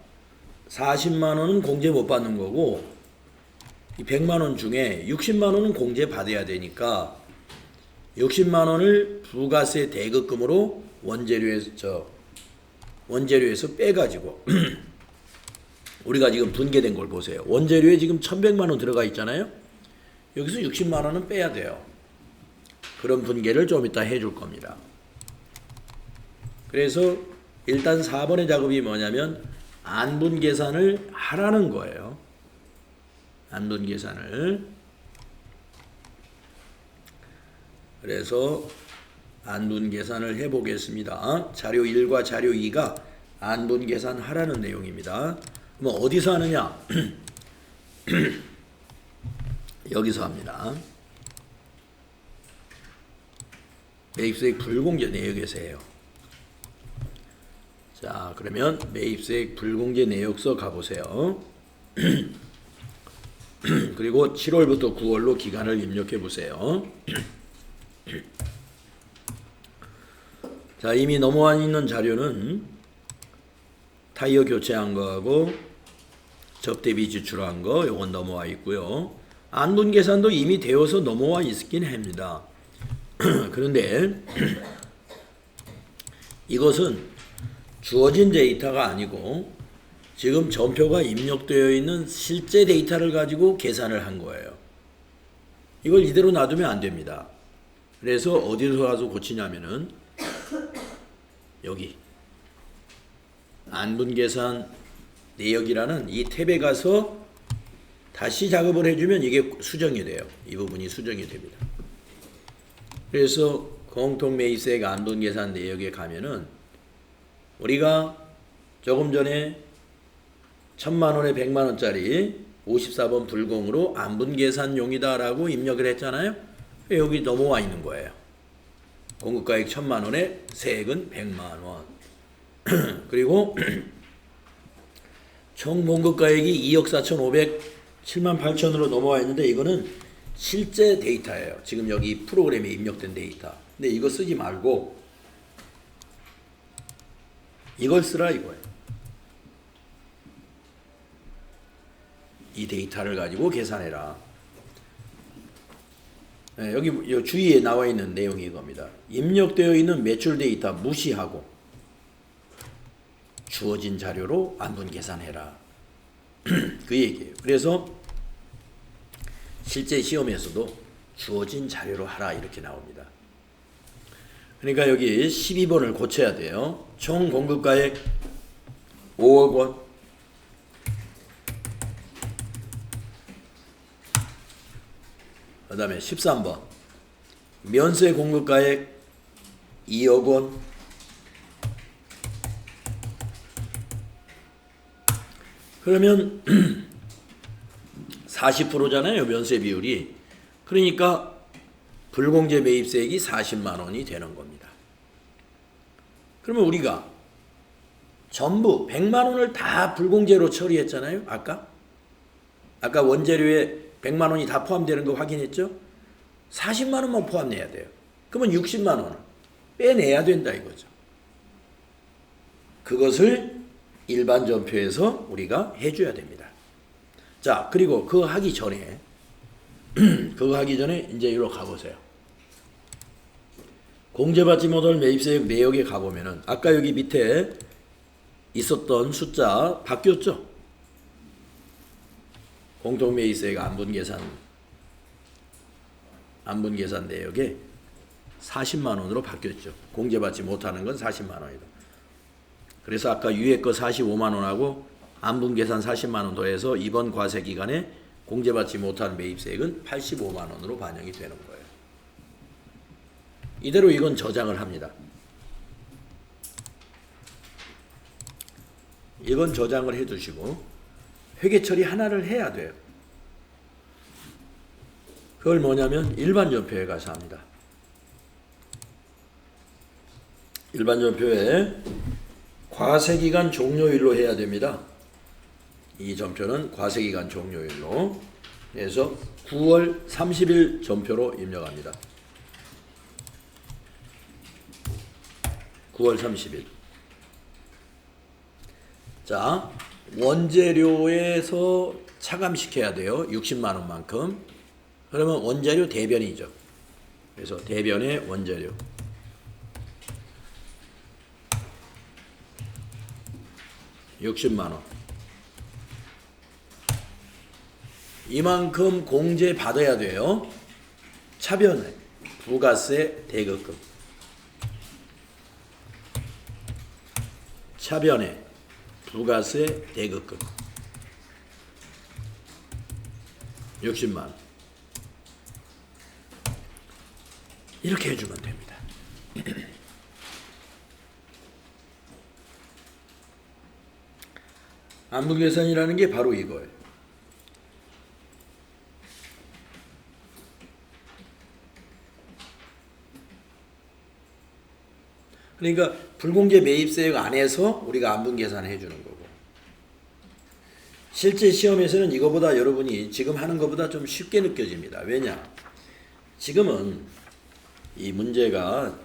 40만 원은 공제 못 받는 거고 이 100만 원 중에 60만 원은 공제 받아야 되니까 60만 원을 부가세 대급금으로 원재료에서 빼가지고 우리가 지금 분계된 걸 보세요. 원재료에 지금 1100만 원 들어가 있잖아요. 여기서 60만 원은 빼야 돼요. 그런 분계를 좀 이따 해줄 겁니다. 그래서 일단 4번의 작업이 뭐냐면 안분 계산을 하라는 거예요. 안분 계산을. 그래서 안분 계산을 해보겠습니다. 자료 1과 자료 2가 안분 계산 하라는 내용입니다. 그럼 어디서 하느냐? 여기서 합니다. 매입세액 불공제 내역에서 해요. 자, 그러면 매입세액 불공제 내역서 가보세요. 그리고 7월부터 9월로 기간을 입력해 보세요. 자, 이미 넘어와 있는 자료는 타이어 교체한 거하고 접대비 지출한 거 요건 넘어와 있고요. 안분 계산도 이미 되어서 넘어와 있긴 합니다. 그런데 이것은 주어진 데이터가 아니고 지금 전표가 입력되어 있는 실제 데이터를 가지고 계산을 한 거예요. 이걸 이대로 놔두면 안 됩니다. 그래서 어디서 가서 고치냐면은 여기 안분 계산 내역이라는 이 탭에 가서 다시 작업을 해주면 이게 수정이 돼요. 이 부분이 수정이 됩니다. 그래서 공통매입세액 안분 계산 내역에 가면은 우리가 조금 전에 1000만 원에 100만 원짜리 54번 불공으로 안분 계산용이다라고 입력을 했잖아요. 여기 넘어와 있는 거예요. 공급가액 1000만 원에 세액은 100만 원. 그리고 총 공급가액이 2억 4,507만 8천으로 넘어와 있는데 이거는 실제 데이터예요. 지금 여기 프로그램에 입력된 데이터. 근데 이거 쓰지 말고 이걸 쓰라 이거예요. 이 데이터를 가지고 계산해라. 네, 여기 주위에 나와 있는 내용이 이겁니다. 입력되어 있는 매출 데이터 무시하고 주어진 자료로 안분 계산해라. 그 얘기예요. 그래서 실제 시험에서도 주어진 자료로 하라 이렇게 나옵니다. 그러니까 여기 12번을 고쳐야 돼요. 총 공급가액 5억 원. 그 다음에 13번 면세 공급가액 2억 원. 그러면 40%잖아요. 면세 비율이. 그러니까 불공제 매입세액이 40만 원이 되는 겁니다. 그러면 우리가 전부 100만 원을 다 불공제로 처리했잖아요. 아까 원재료에 100만 원이 다 포함되는 거 확인했죠? 40만 원만 포함해야 돼요. 그러면 60만 원을 빼내야 된다 이거죠. 그것을 일반 전표에서 우리가 해줘야 됩니다. 자, 그리고 그거 하기 전에 이제 이리로 가보세요. 공제받지 못할 매입세액 내역에 가보면은 아까 여기 밑에 있었던 숫자 바뀌었죠? 공통매입세액 안분계산 내역에 40만 원으로 바뀌었죠. 공제받지 못하는 건 40만 원이다. 그래서 아까 위에 거 45만 원하고 안분계산 40만 원 더해서 이번 과세기간에 공제받지 못한 매입세액은 85만 원으로 반영이 되는 거예요. 이대로 이건 저장을 합니다. 이건 저장을 해두시고 회계 처리 하나를 해야 돼요. 그걸 뭐냐면 일반전표에 가서 합니다. 일반전표에 과세기간 종료일로 해야 됩니다. 이 전표는 과세기간 종료일로 해서 9월 30일 전표로 입력합니다. 9월 30일. 자, 원재료에서 차감시켜야 돼요. 60만 원만큼. 그러면 원재료 대변이죠. 그래서 대변의 원재료. 60만 원. 이만큼 공제 받아야 돼요. 차변에 부가세 대급금. 차변에 부가세 대급금 60만 원. 이렇게 해주면 됩니다. 안분계산이라는 게 바로 이거예요. 그러니까 불공제 매입세액 안에서 우리가 안분계산을 해주는 거고, 실제 시험에서는 이거보다 여러분이 지금 하는 것보다 좀 쉽게 느껴집니다. 왜냐? 지금은 이 문제가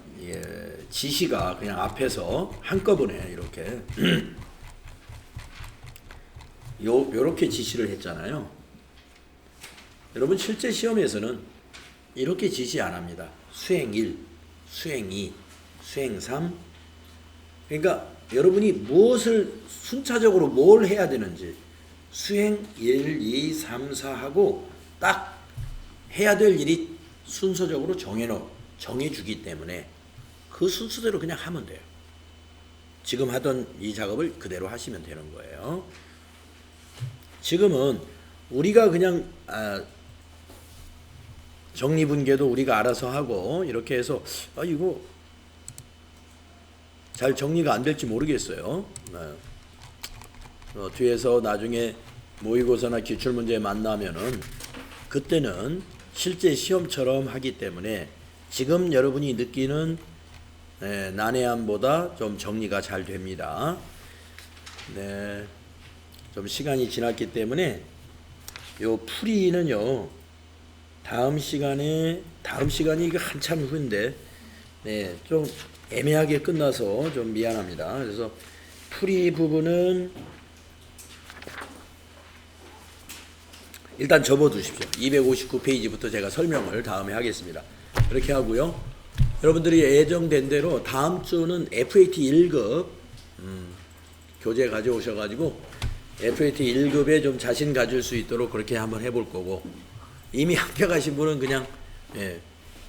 지시가 그냥 앞에서 한꺼번에 이렇게 요렇게 지시를 했잖아요. 여러분 실제 시험에서는 이렇게 지시 안 합니다. 수행 1, 수행 2, 수행 3. 그러니까 여러분이 무엇을 순차적으로 뭘 해야 되는지 수행 1, 2, 3, 4 하고 딱 해야 될 일이 순서적으로 정해주기 때문에 그 순서대로 그냥 하면 돼요. 지금 하던 이 작업을 그대로 하시면 되는 거예요. 지금은 우리가 그냥 정리분계도 우리가 알아서 하고 이렇게 해서 이거 잘 정리가 안 될지 모르겠어요. 뒤에서 나중에 모의고사나 기출문제 만나면은 그때는 실제 시험처럼 하기 때문에 지금 여러분이 느끼는 난해함보다 좀 정리가 잘 됩니다. 네, 좀 시간이 지났기 때문에 요 풀이는요 다음 시간이 이거 한참 후인데 좀 애매하게 끝나서 좀 미안합니다. 그래서 풀이 부분은 일단 접어두십시오. 259페이지부터 제가 설명을 다음에 하겠습니다. 그렇게 하고요. 여러분들이 예정된 대로 다음 주는 FAT 1급 교재 가져오셔가지고 FAT 1급에 좀 자신 가질 수 있도록 그렇게 한번 해볼 거고, 이미 합격하신 분은 그냥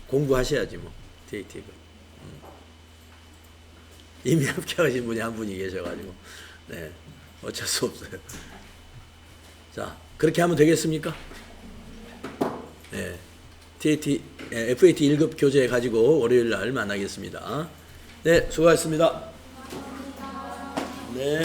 공부하셔야지 뭐. TAT급. 이미 합격하신 분이 한 분이 계셔가지고 어쩔 수 없어요. 자, 그렇게 하면 되겠습니까? FAT 1급 교재 가지고 월요일 날 만나겠습니다. 네, 수고하셨습니다. 네.